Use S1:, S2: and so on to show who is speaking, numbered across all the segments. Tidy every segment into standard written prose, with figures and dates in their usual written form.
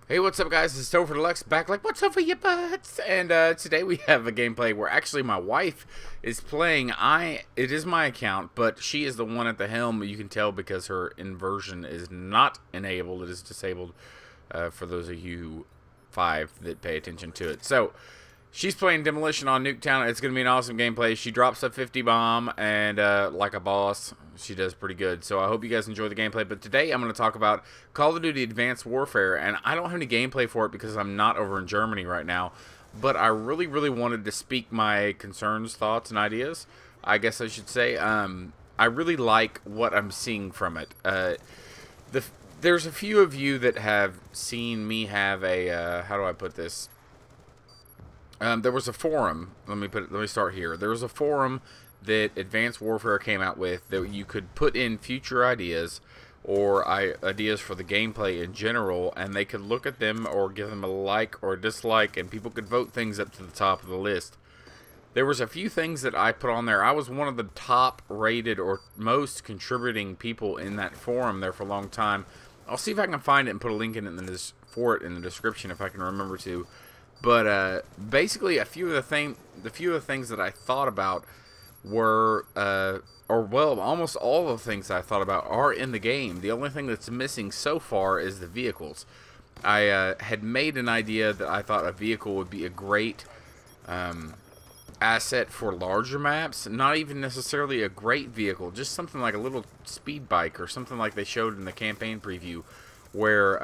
S1: Hey, what's up, guys? It's Topher Deluxe back like, what's up for your butts? And today we have a gameplay where actually my wife is playing. It is my account, but she is the one at the helm. You can tell because her inversion is not enabled. It is disabled for those of you 5 that pay attention to it. So, she's playing Demolition on Nuketown. It's going to be an awesome gameplay. She drops a 50 bomb, and like a boss, she does pretty good. So I hope you guys enjoy the gameplay. But today I'm going to talk about Call of Duty Advanced Warfare, and I don't have any gameplay for it because I'm not over in Germany right now. But I really wanted to speak my concerns, thoughts, and ideas, I guess I should say. I really like what I'm seeing from it. There's a few of you that have seen me have a, how do I put this? There was a forum. Let me start here. There was a forum that Advanced Warfare came out with that you could put in future ideas or ideas for the gameplay in general, and they could look at them or give them a like or a dislike, and people could vote things up to the top of the list. There was a few things that I put on there. I was one of the top rated or most contributing people in that forum there for a long time. I'll see if I can find it and put a link in it in the description if I can remember to. But basically, a few of the things that I thought about were, almost all of the things I thought about are in the game. The only thing that's missing so far is the vehicles. I had made an idea that I thought a vehicle would be a great asset for larger maps. Not even necessarily a great vehicle, just something like a little speed bike or something like they showed in the campaign preview, where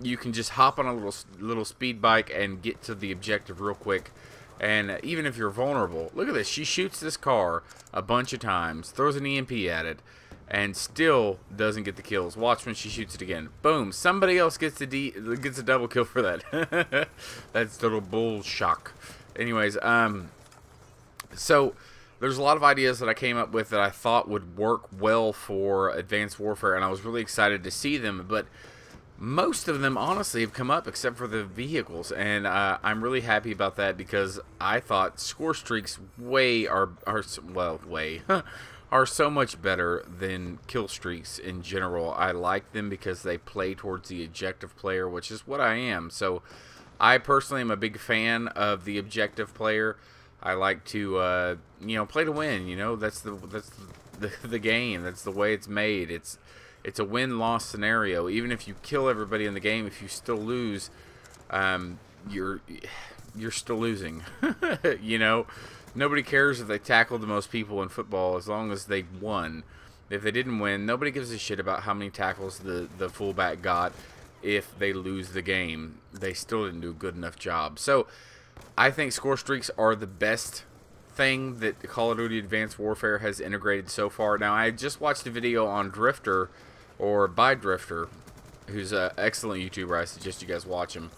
S1: you can just hop on a little speed bike and get to the objective real quick. And even if you're vulnerable, look at this. She shoots this car a bunch of times, throws an EMP at it, and still doesn't get the kills. Watch when she shoots it again. Boom! Somebody else gets a double kill for that. That's total bull shock. Anyways, so there's a lot of ideas that I came up with that I thought would work well for Advanced Warfare, and I was really excited to see them. But most of them honestly have come up except for the vehicles, and I'm really happy about that because I thought score streaks are so much better than kill streaks in general. I like them because they play towards the objective player, which is what I am. So I personally am a big fan of the objective player. I like to play to win. That's the game. That's the way it's made. It's a win-loss scenario. Even if you kill everybody in the game, if you still lose, you're still losing. Nobody cares if they tackled the most people in football as long as they won. If they didn't win, nobody gives a shit about how many tackles the fullback got. If they lose the game, they still didn't do a good enough job. So I think score streaks are the best thing that Call of Duty Advanced Warfare has integrated so far. Now, I just watched a video on Drifter, or by Drifter, who's an excellent YouTuber. I suggest you guys watch him,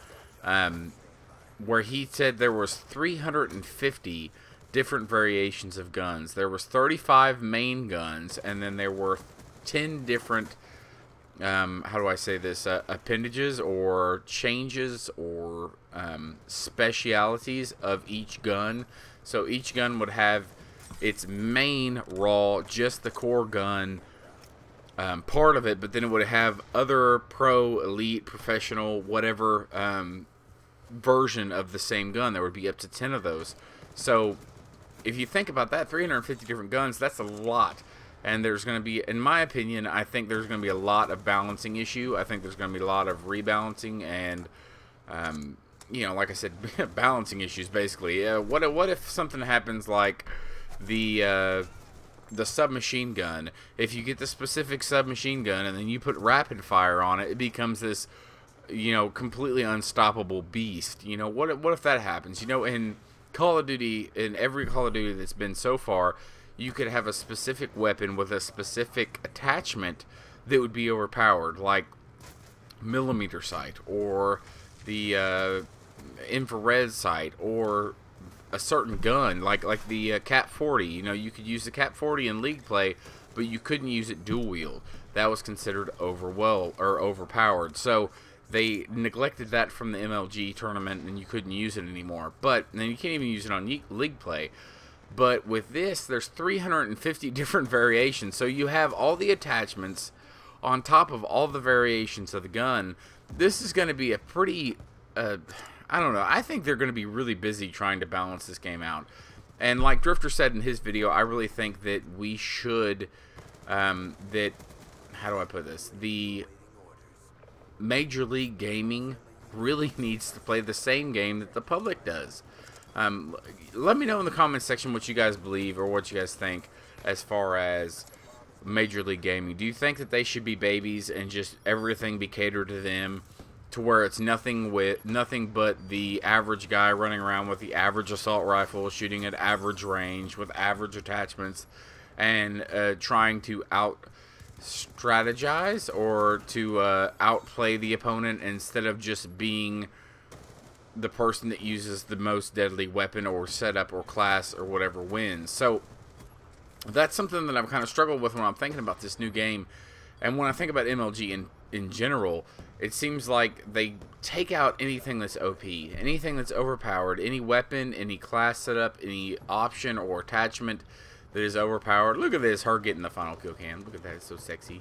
S1: where he said there was 350 different variations of guns. There was 35 main guns, and then there were 10 different how do I say this, appendages or changes or specialities of each gun. So each gun would have its main raw, just the core gun part of it, but then it would have other pro, elite, professional, whatever version of the same gun. There would be up to 10 of those. So if you think about that, 350 different guns, that's a lot. And there's going to be, in my opinion, I think there's going to be a lot of balancing issue. I think there's going to be a lot of rebalancing and, like I said, balancing issues, basically. What if something happens like the submachine gun? If you get the specific submachine gun and then you put rapid fire on it, it becomes this, completely unstoppable beast. What if that happens? In Call of Duty, in every Call of Duty that's been so far, you could have a specific weapon with a specific attachment that would be overpowered, like millimeter sight or the infrared sight, or a certain gun like the Cap 40. You could use the Cap 40 in League play, but you couldn't use it dual wield. That was considered overpowered. So they neglected that from the MLG tournament, and you couldn't use it anymore. But then you can't even use it on League play. But with this, there's 350 different variations. So you have all the attachments on top of all the variations of the gun. this is going to be a pretty, I don't know, I think they're going to be really busy trying to balance this game out. And like Drifter said in his video, I really think that we should, how do I put this? The Major League Gaming really needs to play the same game that the public does. Let me know in the comments section what you guys believe or what you guys think as far as Major League Gaming. Do you think that they should be babies and just everything be catered to them, to where it's nothing but the average guy running around with the average assault rifle, shooting at average range with average attachments, and trying to out strategize or to outplay the opponent instead of just being the person that uses the most deadly weapon or setup or class or whatever wins? So that's something that I've kind of struggled with when I'm thinking about this new game. And when I think about MLG in general, it seems like they take out anything that's OP, anything that's overpowered, any weapon, any class setup, any option or attachment that is overpowered. Look at this, her getting the final kill cam. Look at that, it's so sexy.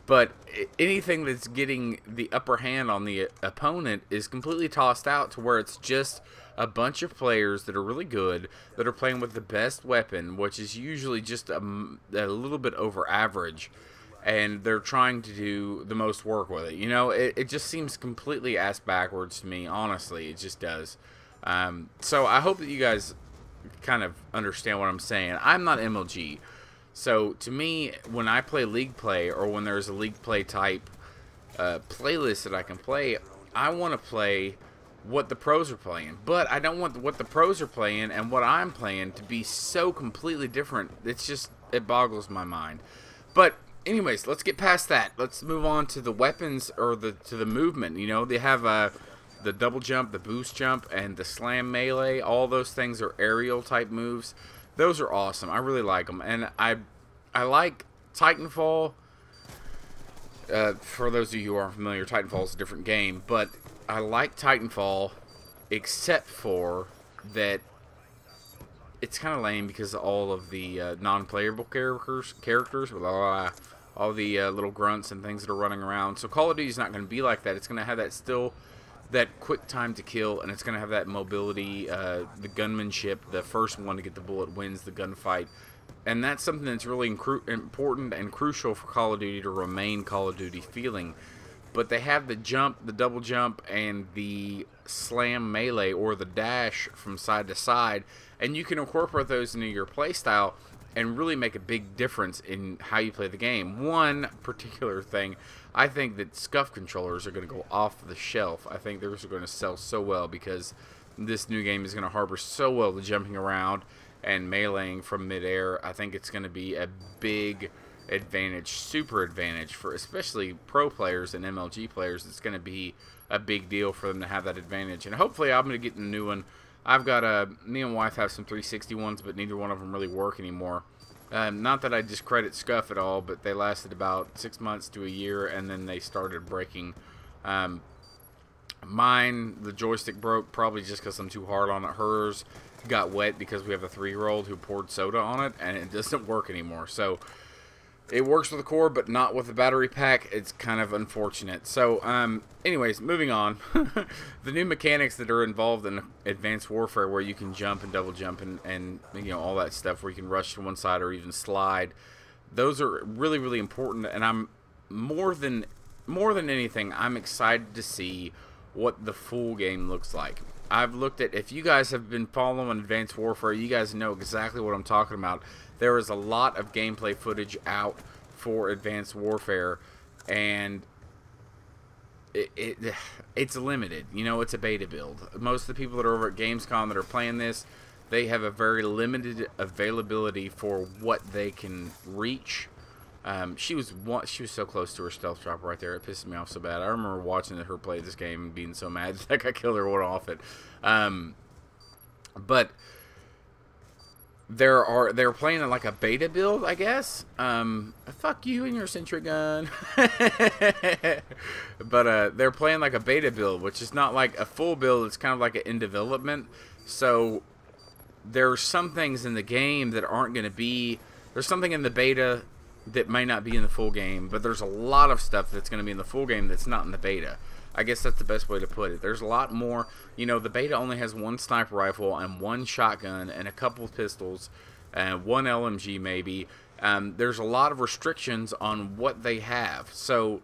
S1: But anything that's getting the upper hand on the opponent is completely tossed out, to where it's just a bunch of players that are really good, that are playing with the best weapon, which is usually just a little bit over average, and they're trying to do the most work with it. You know, it just seems completely ass backwards to me, honestly. It just does. So I hope that you guys kind of understand what I'm saying. I'm not MLG, so to me, when I play League Play, or when there's a League Play type playlist that I can play, I want to play what the pros are playing. But I don't want what the pros are playing and what I'm playing to be so completely different. It's just, it boggles my mind. But anyways, let's get past that. Let's move on to the weapons, or to the movement. You know, they have the double jump, the boost jump, and the slam melee. All those things are aerial type moves. Those are awesome. I really like them. And I like Titanfall. For those of you who aren't familiar, Titanfall is a different game, but I like Titanfall, except for that it's kind of lame because of all of the non-playable characters, all the little grunts and things that are running around. So Call of Duty is not going to be like that. It's going to have that quick time to kill, and it's going to have that mobility, the gunmanship. The first one to get the bullet wins the gunfight, and that's something that's really important and crucial for Call of Duty to remain Call of Duty feeling. But they have the jump, the double jump, and the slam melee, or the dash from side to side, and you can incorporate those into your playstyle and really make a big difference in how you play the game. One particular thing, I think that SCUF controllers are going to go off the shelf. I think those are going to sell so well, because this new game is going to harbor so well the jumping around and meleeing from midair. I think it's going to be a big advantage, super advantage, for especially pro players and MLG players. It's going to be a big deal for them to have that advantage. And hopefully I'm going to get a new one. I've got me and wife have some 360 ones, but neither one of them really work anymore. Not that I discredit SCUF at all, but they lasted about 6 months to a year, and then they started breaking. Mine, the joystick broke, probably just because I'm too hard on it. Hers got wet because we have a 3-year-old who poured soda on it, and it doesn't work anymore. So it works with the core, but not with the battery pack. It's kind of unfortunate. So, anyways, moving on. The new mechanics that are involved in Advanced Warfare, where you can jump and double jump and you know, all that stuff, where you can rush to one side or even slide, those are really, really important. And I'm more than anything, I'm excited to see what the full game looks like. I've looked at, if you guys have been following Advanced Warfare, you guys know exactly what I'm talking about. There is a lot of gameplay footage out for Advanced Warfare, and it's limited. You know, it's a beta build. Most of the people that are over at Gamescom that are playing this, they have a very limited availability for what they can reach. She was so close to her stealth dropper right there. It pissed me off so bad. I remember watching her play this game and being so mad that I killed her one off it. But they're playing in like a beta build, I guess. Fuck you and your sentry gun. But they're playing like a beta build, which is not like a full build. It's kind of like an in development. So there's some things in the game that aren't going to be. There's something in the beta that may not be in the full game, but there's a lot of stuff that's going to be in the full game that's not in the beta. I guess that's the best way to put it. There's a lot more. You know, the beta only has one sniper rifle and one shotgun and a couple of pistols and one LMG maybe. There's a lot of restrictions on what they have. So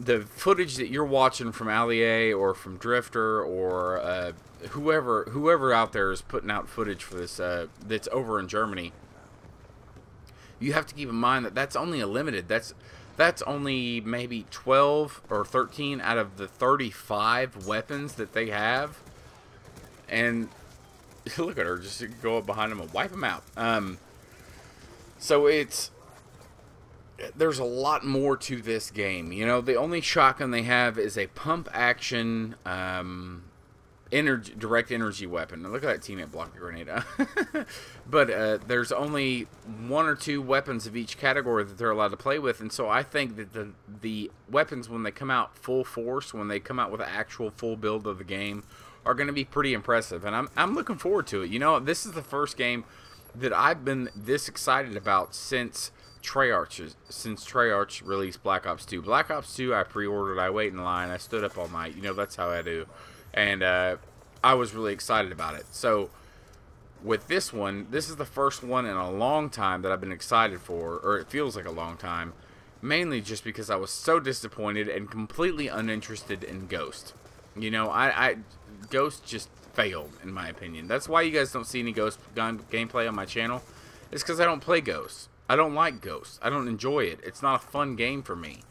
S1: the footage that you're watching from Allier or from Drifter or whoever out there is putting out footage for this that's over in Germany, you have to keep in mind that that's only a limited. That's only maybe 12 or 13 out of the 35 weapons that they have. And look at her, just go up behind them and wipe them out. So there's a lot more to this game. You know, the only shotgun they have is a pump action direct energy weapon. Now look at that teammate block the grenade. But there's only one or two weapons of each category that they're allowed to play with, and so I think that the weapons, when they come out full force, when they come out with an actual full build of the game, are going to be pretty impressive, and I'm looking forward to it. You know, this is the first game that I've been this excited about since Treyarch released Black Ops 2. Black Ops 2 I pre-ordered, I wait in line, I stood up all night. You know, that's how I do. And I was really excited about it. So with this one, this is the first one in a long time that I've been excited for, or it feels like a long time, mainly just because I was so disappointed and completely uninterested in Ghost. You know, Ghost just failed, in my opinion. That's why you guys don't see any Ghost gameplay on my channel. It's because I don't play Ghost. I don't like Ghost. I don't enjoy it. It's not a fun game for me.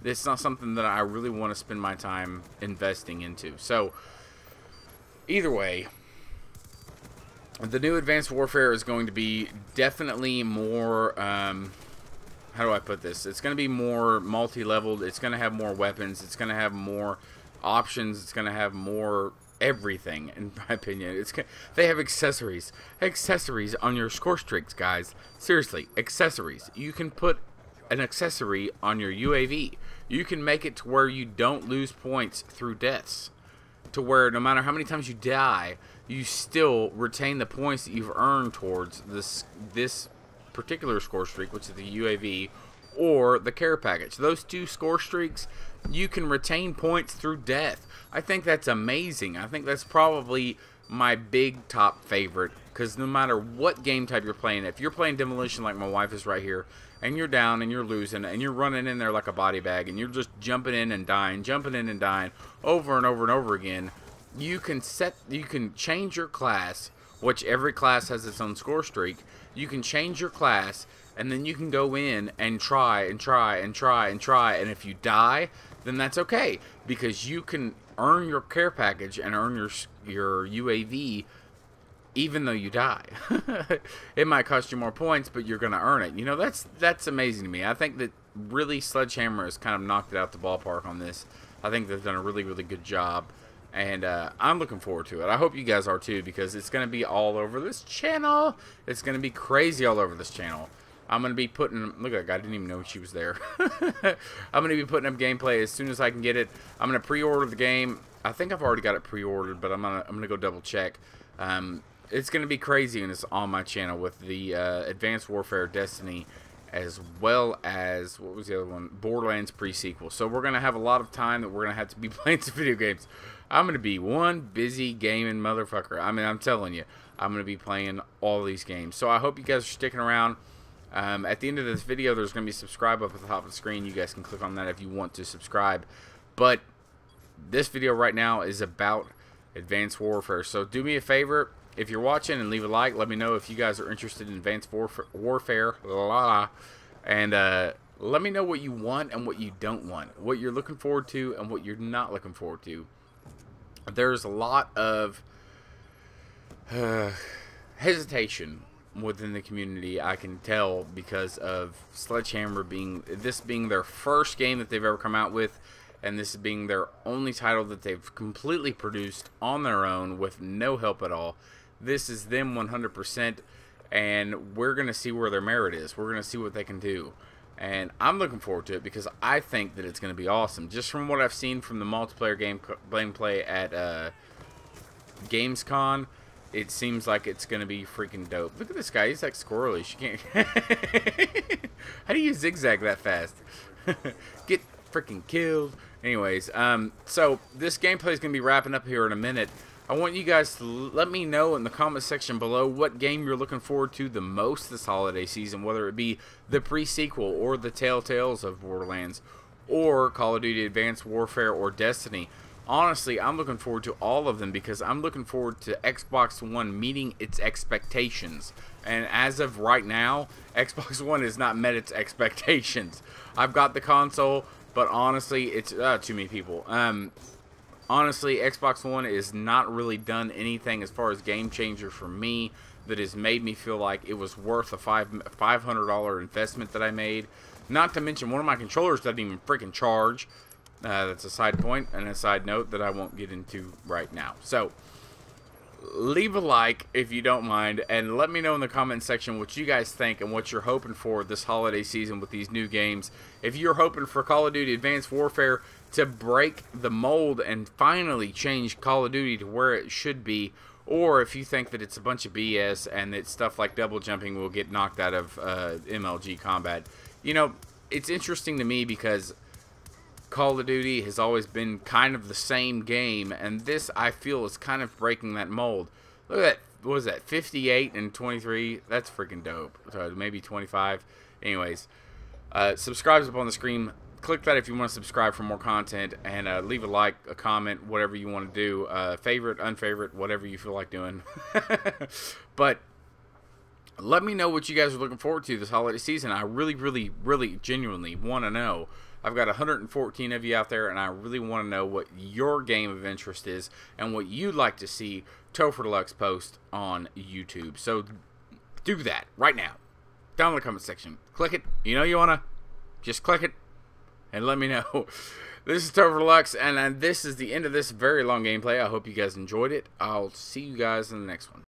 S1: It's not something that I really want to spend my time investing into. So, either way, the new Advanced Warfare is going to be definitely more, how do I put this? It's going to be more multi-leveled. It's going to have more weapons. It's going to have more options. It's going to have more everything, in my opinion. They have accessories on your score streaks, guys. Seriously, accessories. You can put an accessory on your UAV. You can make it to where you don't lose points through deaths, to where no matter how many times you die, you still retain the points that you've earned towards this particular score streak, which is the UAV or the care package. Those two score streaks, you can retain points through death. I think that's amazing. I think that's probably my big top favorite, because no matter what game type you're playing, if you're playing Demolition like my wife is right here, and you're down and you're losing and you're running in there like a body bag and you're just jumping in and dying over and over and over again, you can change your class, which every class has its own score streak. You can change your class, and then you can go in and try, and if you die, then that's okay, because you can earn your care package and earn your UAV even though you die. It might cost you more points, but you're going to earn it. You know, that's amazing to me. I think that really Sledgehammer has kind of knocked it out the ballpark on this. I think they've done a really, really good job, and I'm looking forward to it. I hope you guys are too, because it's going to be all over this channel. It's going to be crazy all over this channel. I'm going to be putting, look at that guy, I didn't even know she was there. I'm going to be putting up gameplay as soon as I can get it. I'm going to pre-order the game. I think I've already got it pre-ordered, but I'm going to go double check. It's going to be crazy, and it's on my channel with the Advanced Warfare Destiny, as well as, what was the other one? Borderlands pre-sequel. So we're going to have a lot of time that we're going to have to be playing some video games. I'm going to be one busy gaming motherfucker. I mean, I'm telling you, I'm going to be playing all these games. So I hope you guys are sticking around. At the end of this video, there's going to be subscribe up at the top of the screen. You guys can click on that if you want to subscribe. But this video right now is about Advanced Warfare. So do me a favor, if you're watching, and leave a like. Let me know if you guys are interested in Advanced Warfare. And let me know what you want and what you don't want. What you're looking forward to and what you're not looking forward to. There's a lot of hesitation within the community, I can tell, because of Sledgehammer being their first game that they've ever come out with, and this being their only title that they've completely produced on their own with no help at all. This is them 100%, and we're going to see where their merit is. We're going to see what they can do, and I'm looking forward to it because I think that it's going to be awesome. Just from what I've seen from the multiplayer gameplay at Gamescom, it seems like it's going to be freaking dope. Look at this guy. He's like squirrely. She can't... How do you zigzag that fast? Get freaking killed. Anyways, so this gameplay is going to be wrapping up here in a minute. I want you guys to let me know in the comment section below what game you're looking forward to the most this holiday season, whether it be the pre-sequel or the Telltales of Borderlands or Call of Duty Advanced Warfare or Destiny. Honestly, I'm looking forward to all of them because I'm looking forward to Xbox One meeting its expectations. And as of right now, Xbox One has not met its expectations. I've got the console, but honestly, it's too many people. Honestly, Xbox One has not really done anything as far as game changer for me that has made me feel like it was worth a $500 investment that I made. Not to mention, one of my controllers doesn't even freaking charge. That's a side point and a side note that I won't get into right now. So, leave a like if you don't mind, and let me know in the comment section what you guys think and what you're hoping for this holiday season with these new games. If you're hoping for Call of Duty Advanced Warfare to break the mold and finally change Call of Duty to where it should be, or if you think that it's a bunch of BS and that stuff like double jumping will get knocked out of MLG combat. You know, it's interesting to me because Call of Duty has always been kind of the same game, and this, I feel, is kind of breaking that mold. Look at that. What was that? 58 and 23? That's freaking dope. So maybe 25. Anyways, subscribe's up on the screen. Click that if you want to subscribe for more content, and leave a like, a comment, whatever you want to do. Favorite, unfavorite, whatever you feel like doing. But let me know what you guys are looking forward to this holiday season. I really, really, really genuinely want to know. I've got 114 of you out there, and I really want to know what your game of interest is and what you'd like to see Topher Deluxe post on YouTube. So do that right now. Down in the comment section. Click it. You know you want to. Just click it and let me know. This is Topher Deluxe, and this is the end of this very long gameplay. I hope you guys enjoyed it. I'll see you guys in the next one.